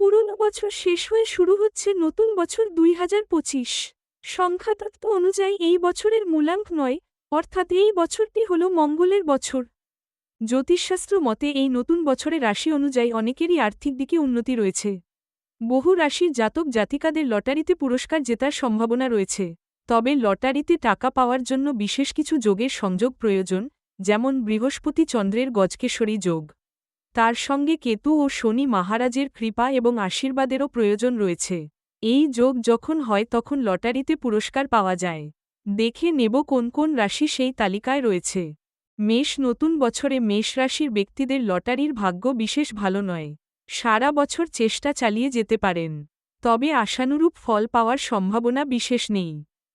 পুরনো বছর শেষ হয়ে শুরু হচ্ছে নতুন বছর ২০২৫। সংখ্যাতত্ত্ব অনুযায়ী এই বছরের মূলাঙ্ক ৯, অর্থাৎ এই বছরটি হল মঙ্গলের বছর। জ্যোতিষশাস্ত্র মতে এই নতুন বছরে রাশি অনুযায়ী অনেকেরই আর্থিক দিকে উন্নতি রয়েছে। বহু রাশির জাতক জাতিকাদের লটারিতে পুরস্কার জেতার সম্ভাবনা রয়েছে। তবে লটারিতে টাকা পাওয়ার জন্য বিশেষ কিছু যোগের সংযোগ প্রয়োজন, যেমন বৃহস্পতি চন্দ্রের গজকেশরী যোগ। তার সঙ্গে কেতু ও শনি মহারাজের কৃপা এবং আশীর্বাদেরও প্রয়োজন রয়েছে। এই যোগ যখন হয় তখন লটারিতে পুরস্কার পাওয়া যায়। দেখে নেব কোন কোন রাশি সেই তালিকায় রয়েছে। মেষ। নতুন বছরে মেষ রাশির ব্যক্তিদের লটারির ভাগ্য বিশেষ ভালো নয়। সারা বছর চেষ্টা চালিয়ে যেতে পারেন, তবে আশানুরূপ ফল পাওয়ার সম্ভাবনা বিশেষ নেই।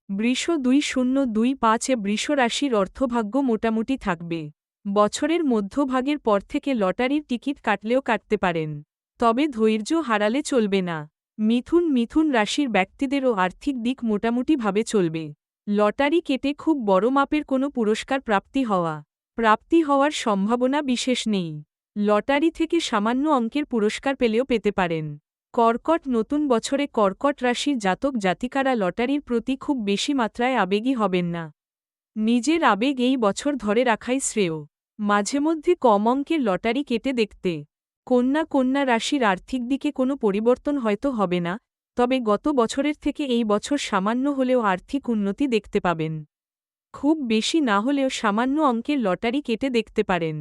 বৃষ। 2025-এ বৃষ রাশির অর্থভাগ্য মোটামুটি থাকবে। বছরের মধ্যভাগের পর থেকে লটারির টিকিট কাটলেও কাটতে পারেন, তবে ধৈর্য হারালে চলবে না। মিথুন। মিথুন রাশির ব্যক্তিদেরও আর্থিক দিক মোটামুটিভাবে চলবে। লটারি কেটে খুব বড় মাপের কোনো পুরস্কার প্রাপ্তি হওয়ার সম্ভাবনা বিশেষ নেই। লটারি থেকে সামান্য অঙ্কের পুরস্কার পেলেও পেতে পারেন। কর্কট। নতুন বছরে কর্কট রাশির জাতক জাতিকারা লটারির প্রতি খুব বেশি মাত্রায় আবেগী হবেন না। নিজের আবেগ এই বছর ধরে রাখাই শ্রেয়। মাঝেমধ্যে কম অঙ্কের লটারি কেটে দেখতে। কন্যা রাশির আর্থিক দিকে কোনো পরিবর্তন হয়তো হবে না, তবে গত বছরের থেকে এই বছর সামান্য হলেও আর্থিক উন্নতি দেখতে পাবেন। খুব বেশি না হলেও সামান্য অঙ্কের লটারি কেটে দেখতে পারেন।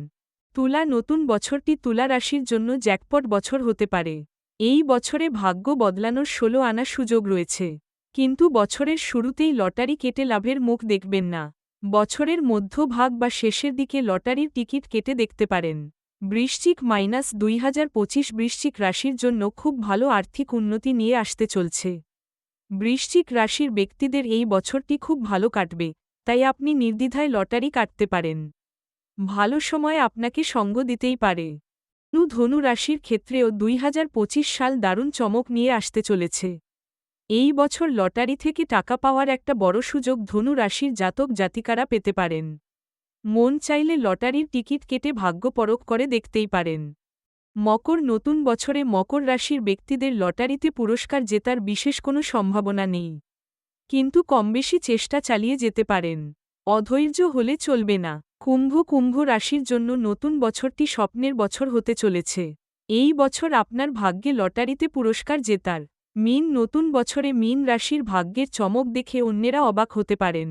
তুলা। নতুন বছরটি তুলা রাশির জন্য জ্যাকপট বছর হতে পারে। এই বছরে ভাগ্য বদলানোর 16 আনা সুযোগ রয়েছে, কিন্তু বছরের শুরুতেই লটারি কেটে লাভের মুখ দেখবেন না। বছরের মধ্যভাগ বা শেষের দিকে লটারির টিকিট কেটে দেখতে পারেন। বৃশ্চিক। 2025 বৃশ্চিক রাশির জন্য খুব ভালো আর্থিক উন্নতি নিয়ে আসতে চলছে। বৃশ্চিক রাশির ব্যক্তিদের এই বছরটি খুব ভালো কাটবে, তাই আপনি নির্দ্বিধায় লটারি কাটতে পারেন। ভালো সময় আপনাকে সঙ্গ দিতেই পারে। ধনু রাশির ক্ষেত্রেও 2025 সাল দারুণ চমক নিয়ে আসতে চলেছে। এই বছর লটারি থেকে টাকা পাওয়ার একটা বড় সুযোগ ধনু রাশির জাতক জাতিকারা পেতে পারেন। মন চাইলে লটারির টিকিট কেটে ভাগ্য পরখ করে দেখতেই পারেন। মকর। নতুন বছরে মকর রাশির ব্যক্তিদের লটারিতে পুরস্কার জেতার বিশেষ কোনো সম্ভাবনা নেই, কিন্তু কমবেশি চেষ্টা চালিয়ে যেতে পারেন। অধৈর্য হলে চলবে না। কুম্ভ। কুম্ভ রাশির জন্য নতুন বছরটি স্বপ্নের বছর হতে চলেছে। এই বছর আপনার ভাগ্যে লটারিতে পুরস্কার জেতার। মীন। নতুন বছরে মীন রাশির ভাগ্যের চমক দেখে অন্যেরা অবাক হতে পারেন।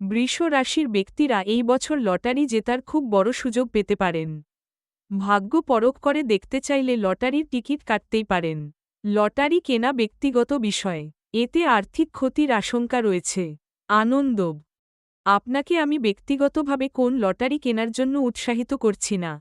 বৃষ রাশির ব্যক্তিরা এই বছর লটারি জেতার খুব বড় সুযোগ পেতে পারেন। ভাগ্য পরখ করে দেখতে চাইলে লটারির টিকিট কাটতেই পারেন। লটারি কেনা ব্যক্তিগত বিষয়, এতে আর্থিক ক্ষতির আশঙ্কা রয়েছে। আনন্দ। আপনাকে আমি ব্যক্তিগতভাবে কোন লটারি কেনার জন্য উৎসাহিত করছি না।